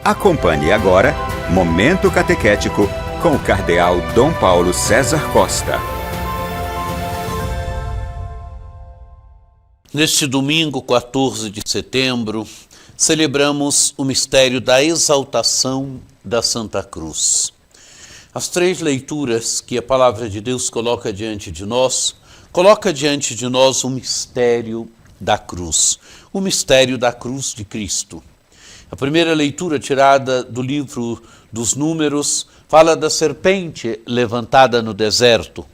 Acompanhe agora Momento Catequético com o Cardeal Dom Paulo César Costa. Neste domingo, 14 de setembro, celebramos o mistério da exaltação da Santa Cruz. As três leituras que a Palavra de Deus coloca diante de nós o mistério da cruz, o mistério da cruz de Cristo. A primeira leitura, tirada do livro dos Números, fala da serpente levantada no deserto.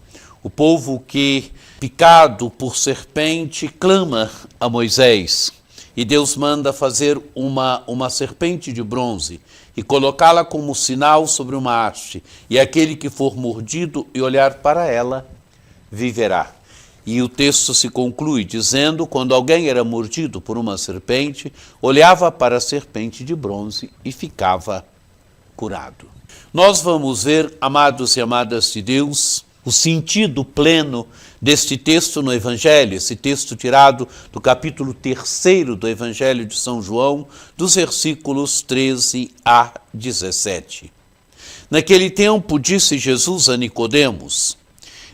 O povo que, picado por serpente, clama a Moisés. E Deus manda fazer uma serpente de bronze e colocá-la como sinal sobre uma haste. E aquele que for mordido e olhar para ela, viverá. E o texto se conclui dizendo, quando alguém era mordido por uma serpente, olhava para a serpente de bronze e ficava curado. Nós vamos ver, amados e amadas de Deus, o sentido pleno deste texto no Evangelho, esse texto tirado do capítulo 3 do Evangelho de São João, dos versículos 13 a 17. Naquele tempo disse Jesus a Nicodemos: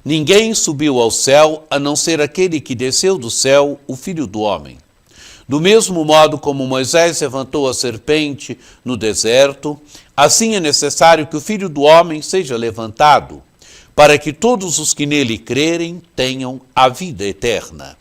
ninguém subiu ao céu a não ser aquele que desceu do céu, o Filho do Homem. Do mesmo modo como Moisés levantou a serpente no deserto, assim é necessário que o Filho do Homem seja levantado, para que todos os que nele crerem tenham a vida eterna.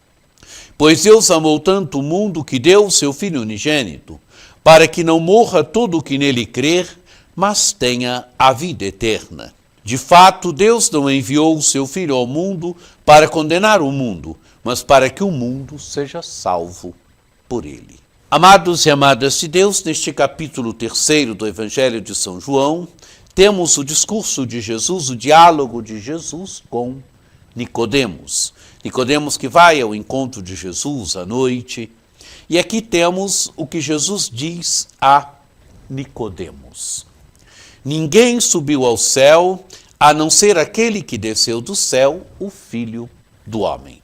Pois Deus amou tanto o mundo que deu o seu Filho unigênito, para que não morra todo o que nele crer, mas tenha a vida eterna. De fato, Deus não enviou o seu Filho ao mundo para condenar o mundo, mas para que o mundo seja salvo por ele. Amados e amadas de Deus, neste capítulo 3 do Evangelho de São João, temos o discurso de Jesus, o diálogo de Jesus com Nicodemos. Nicodemos que vai ao encontro de Jesus à noite. E aqui temos o que Jesus diz a Nicodemos: ninguém subiu ao céu a não ser aquele que desceu do céu, o Filho do Homem.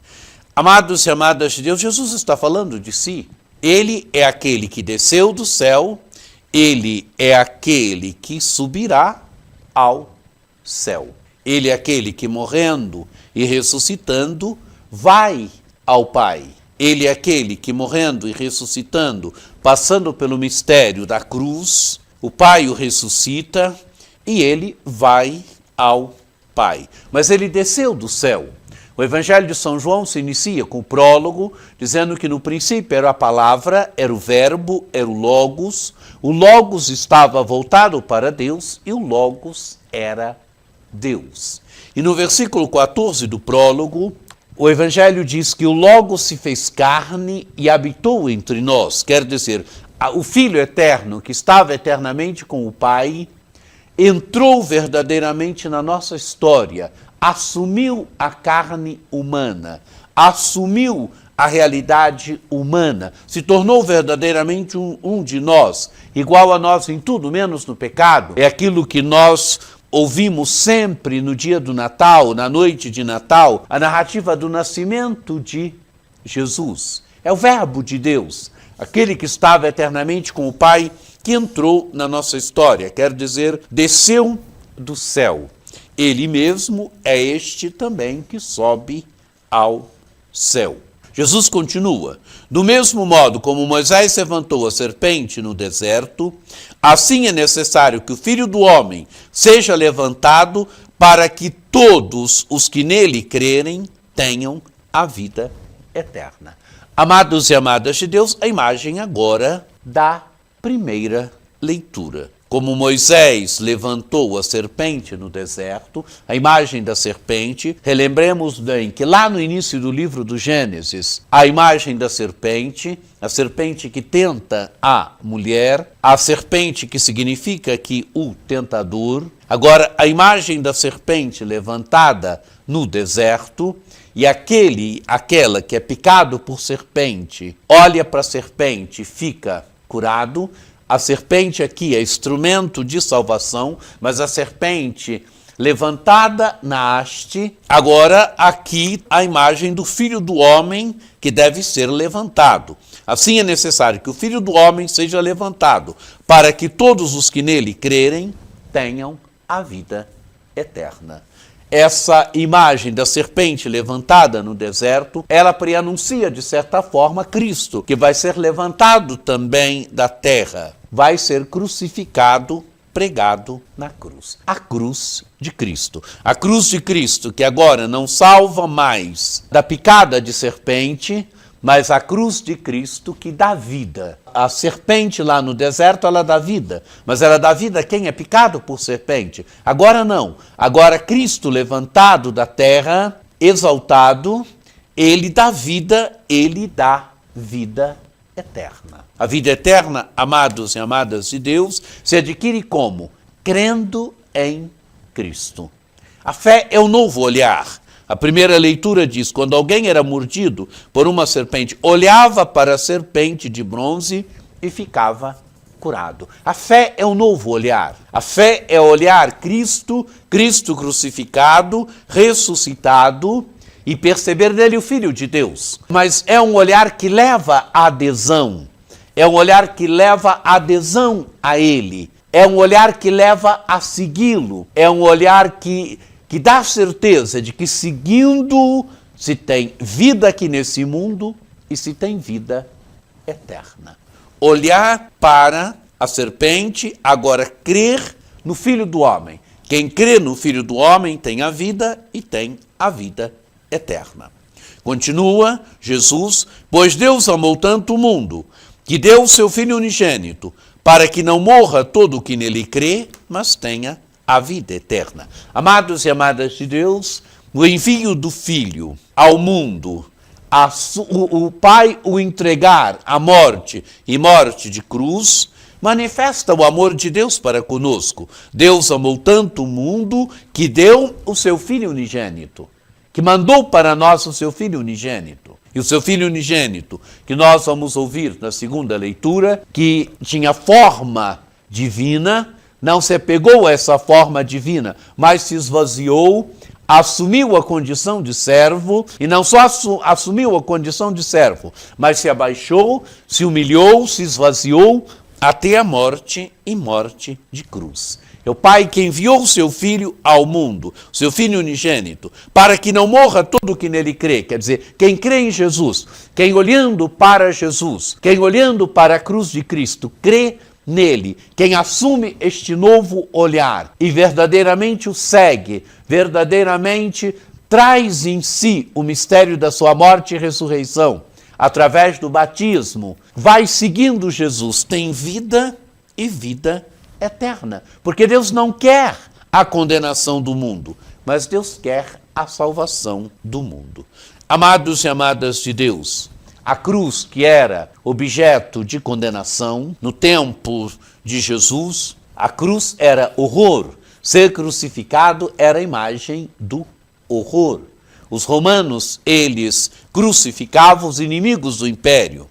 Amados e amadas de Deus, Jesus está falando de si. Ele é aquele que desceu do céu, ele é aquele que subirá ao céu. Ele é aquele que, morrendo e ressuscitando, vai ao Pai. Ele é aquele que, morrendo e ressuscitando, passando pelo mistério da cruz, o Pai o ressuscita e ele vai ao Pai. Mas ele desceu do céu. O Evangelho de São João se inicia com o prólogo, dizendo que no princípio era a palavra, era o verbo, era o Logos estava voltado para Deus e o Logos era Deus. E no versículo 14 do prólogo, o Evangelho diz que o Logos se fez carne e habitou entre nós, quer dizer, o Filho eterno, que estava eternamente com o Pai, entrou verdadeiramente na nossa história, assumiu a carne humana, assumiu a realidade humana, se tornou verdadeiramente um de nós, igual a nós em tudo, menos no pecado. É aquilo que nós ouvimos sempre no dia do Natal, na noite de Natal, a narrativa do nascimento de Jesus. É o Verbo de Deus, aquele que estava eternamente com o Pai, que entrou na nossa história, quer dizer, desceu do céu. Ele mesmo é este também que sobe ao céu. Jesus continua: do mesmo modo como Moisés levantou a serpente no deserto, assim é necessário que o Filho do Homem seja levantado para que todos os que nele crerem tenham a vida eterna. Amados e amadas de Deus, a imagem agora da primeira leitura. Como Moisés levantou a serpente no deserto, a imagem da serpente, relembremos bem que lá no início do livro do Gênesis, a imagem da serpente, a serpente que tenta a mulher, a serpente que significa que o tentador, agora a imagem da serpente levantada no deserto, e aquela que é picado por serpente, olha para a serpente e fica curado. A serpente aqui é instrumento de salvação, mas a serpente levantada na haste, agora aqui a imagem do Filho do Homem que deve ser levantado. Assim é necessário que o Filho do Homem seja levantado, para que todos os que nele crerem tenham a vida eterna. Essa imagem da serpente levantada no deserto, ela preanuncia, de certa forma, Cristo, que vai ser levantado também da terra, vai ser crucificado, pregado na cruz. A cruz de Cristo. A cruz de Cristo que agora não salva mais da picada de serpente, mas a cruz de Cristo que dá vida. A serpente lá no deserto, ela dá vida, mas ela dá vida a quem é picado por serpente. Agora não. Agora Cristo levantado da terra, exaltado, ele dá vida eterna. A vida eterna, amados e amadas de Deus, se adquire como? Crendo em Cristo. A fé é o novo olhar. A primeira leitura diz, quando alguém era mordido por uma serpente, olhava para a serpente de bronze e ficava curado. A fé é um novo olhar. A fé é olhar Cristo, Cristo crucificado, ressuscitado e perceber nele o Filho de Deus. Mas é um olhar que leva à adesão. É um olhar que leva à adesão a ele. É um olhar que leva a segui-lo. É um olhar que dá certeza de que seguindo se tem vida aqui nesse mundo e se tem vida eterna. Olhar para a serpente, agora crer no Filho do Homem. Quem crê no Filho do Homem tem a vida e tem a vida eterna. Continua Jesus, pois Deus amou tanto o mundo, que deu o seu Filho unigênito, para que não morra todo o que nele crê, mas tenha a vida eterna. Amados e amadas de Deus, o envio do Filho ao mundo, o Pai o entregar à morte e morte de cruz, manifesta o amor de Deus para conosco. Deus amou tanto o mundo que deu o seu Filho unigênito, que mandou para nós o seu Filho unigênito. E o seu Filho unigênito, que nós vamos ouvir na segunda leitura, que tinha forma divina, não se apegou a essa forma divina, mas se esvaziou, assumiu a condição de servo, e não só assumiu a condição de servo, mas se abaixou, se humilhou, se esvaziou, até a morte e morte de cruz. É o Pai que enviou o seu Filho ao mundo, o seu Filho unigênito, para que não morra todo o que nele crê. Quer dizer, quem crê em Jesus, quem olhando para Jesus, quem olhando para a cruz de Cristo, crê nele, quem assume este novo olhar e verdadeiramente o segue, verdadeiramente traz em si o mistério da sua morte e ressurreição, através do batismo, vai seguindo Jesus, tem vida e vida eterna. Porque Deus não quer a condenação do mundo, mas Deus quer a salvação do mundo. Amados e amadas de Deus, a cruz, que era objeto de condenação no tempo de Jesus, a cruz era horror. Ser crucificado era a imagem do horror. Os romanos, eles crucificavam os inimigos do império.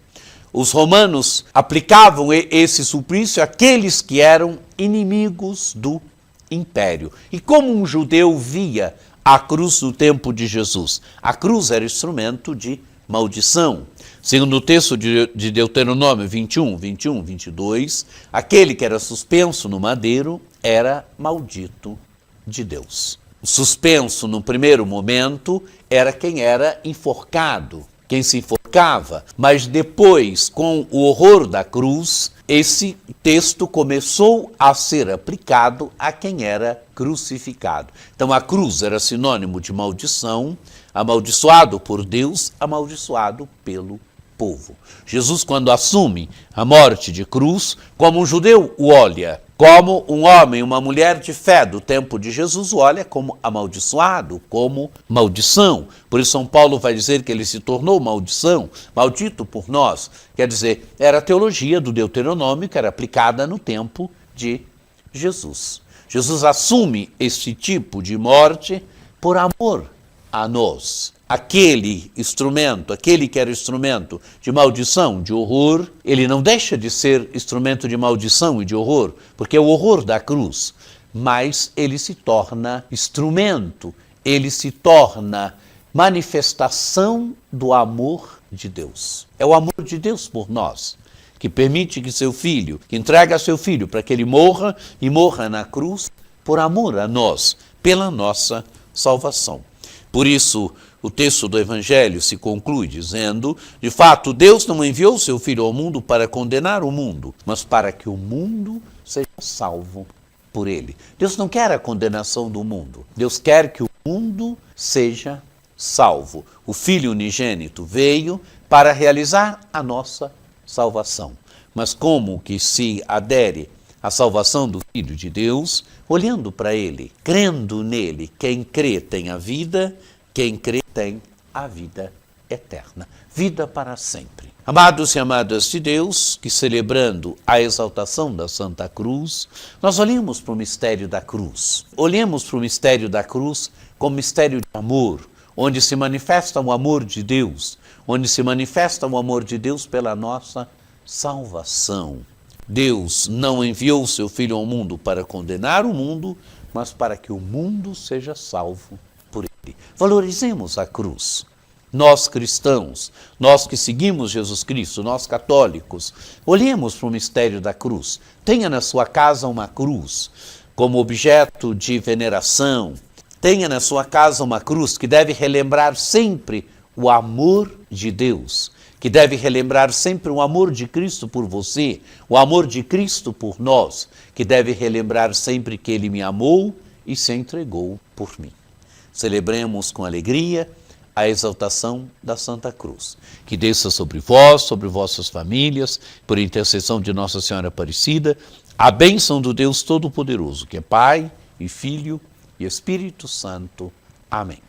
Os romanos aplicavam esse suplício àqueles que eram inimigos do império. E como um judeu via a cruz no tempo de Jesus? A cruz era instrumento de maldição. Segundo o texto de Deuteronômio 21, 22, aquele que era suspenso no madeiro era maldito de Deus. O suspenso, no primeiro momento, era quem era enforcado, quem se enforcava, mas depois, com o horror da cruz, esse texto começou a ser aplicado a quem era crucificado. Então a cruz era sinônimo de maldição, amaldiçoado por Deus, amaldiçoado pelo povo. Jesus, quando assume a morte de cruz, como um judeu o olha, como um homem, uma mulher de fé do tempo de Jesus o olha como amaldiçoado, como maldição. Por isso São Paulo vai dizer que ele se tornou maldição, maldito por nós. Quer dizer, era a teologia do Deuteronômio que era aplicada no tempo de Jesus. Jesus assume esse tipo de morte por amor a nós. Aquele instrumento, aquele que era instrumento de maldição, de horror, ele não deixa de ser instrumento de maldição e de horror, porque é o horror da cruz, mas ele se torna instrumento, ele se torna manifestação do amor de Deus. É o amor de Deus por nós, que permite que seu filho, que entrega seu filho para que ele morra e morra na cruz por amor a nós, pela nossa salvação. Por isso, o texto do Evangelho se conclui dizendo, de fato, Deus não enviou seu Filho ao mundo para condenar o mundo, mas para que o mundo seja salvo por ele. Deus não quer a condenação do mundo. Deus quer que o mundo seja salvo. O Filho unigênito veio para realizar a nossa salvação. Mas como que se adere à salvação do Filho de Deus? Olhando para ele, crendo nele. Quem crê tem a vida, quem crê tem a vida eterna, vida para sempre. Amados e amadas de Deus, que celebrando a exaltação da Santa Cruz, nós olhemos para o mistério da cruz. Olhemos para o mistério da cruz como mistério de amor, onde se manifesta o amor de Deus, onde se manifesta o amor de Deus pela nossa salvação. Deus não enviou seu Filho ao mundo para condenar o mundo, mas para que o mundo seja salvo por ele. Valorizemos a cruz. Nós cristãos, nós que seguimos Jesus Cristo, nós católicos, olhemos para o mistério da cruz. Tenha na sua casa uma cruz como objeto de veneração. Tenha na sua casa uma cruz que deve relembrar sempre o amor de Deus, que deve relembrar sempre o amor de Cristo por você, o amor de Cristo por nós, que deve relembrar sempre que Ele me amou e se entregou por mim. Celebremos com alegria a exaltação da Santa Cruz. Que desça sobre vós, sobre vossas famílias, por intercessão de Nossa Senhora Aparecida, a bênção do Deus Todo-Poderoso, que é Pai e Filho e Espírito Santo. Amém.